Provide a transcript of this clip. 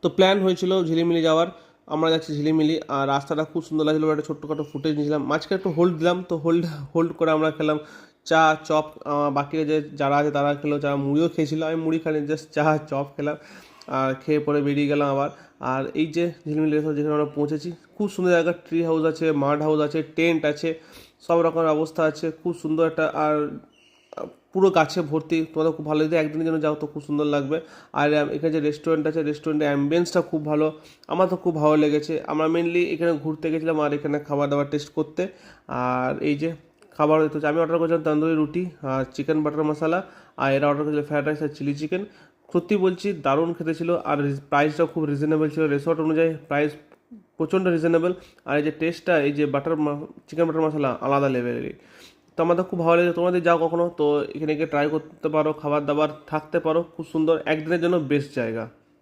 তো প্ল্যান হয়েছিল ঝিলিমিলি যাওয়ার, আমরা যাচ্ছি ঝিলিমিলি, আর রাস্তাটা খুব সুন্দর লাগছিলো, একটা ছোট্টখাটো ফুটেজ নিয়েছিলাম, মাঝখানে একটু হোল্ড দিলাম, তো হোল্ড হোল্ড করে আমরা খেলাম চা চপ। বাকি যে যারা আছে তারা খেলো, যারা মুড়িও খেয়েছিল, আমি মুড়ি খাইনি, জাস্ট চা চপ খেলাম, আর খেয়ে পরে বেরিয়ে গেলাম আবার। আর এই যে ঝিলিমিলি রেসর্ট যেখানে আমরা পৌঁছেছি, খুব সুন্দর জায়গা, ট্রি হাউস আছে, মাড হাউস আছে, টেন্ট আছে, সব রকমের অবস্থা আছে, খুব সুন্দর একটা। আর পুরো গাছে ভর্তি, তোমাদের খুব ভালো, যদি একদিনের জন্য যাও তো খুব সুন্দর লাগবে। আর এখানে যে রেস্টুরেন্ট আছে, রেস্টুরেন্টের অ্যাম্বিয়েন্সটা খুব ভালো, আমার তো খুব ভালো লেগেছে। আমরা মেনলি এখানে ঘুরতে গেছিলাম আর এখানে খাবার দাবার টেস্ট করতে। আর এই যে খাবার হতো, আমি অর্ডার করেছিলাম তন্দুরি রুটি আর চিকেন বাটার মশলা, আর এরা অর্ডার করেছিল ফ্রাইড রাইস আর চিলি চিকেন। সত্যি বলছি দারুণ খেতে ছিল, আর প্রাইসটাও খুব রিজনেবল ছিল, রিসর্ট অনুযায়ী প্রাইস প্রচণ্ড রিজনেবল। আর এই যে টেস্টটা, এই যে চিকেন বাটার মশলা আলাদা লেভেলেরই। তো আমাদের খুব ভালো লেগেছে, তোমাদের যাও কখনো তো এখানে গিয়ে ট্রাই করতে পারো, খাবার দাবার থাকতে পারো, খুব সুন্দর, একদিনের জন্য বেস্ট জায়গা।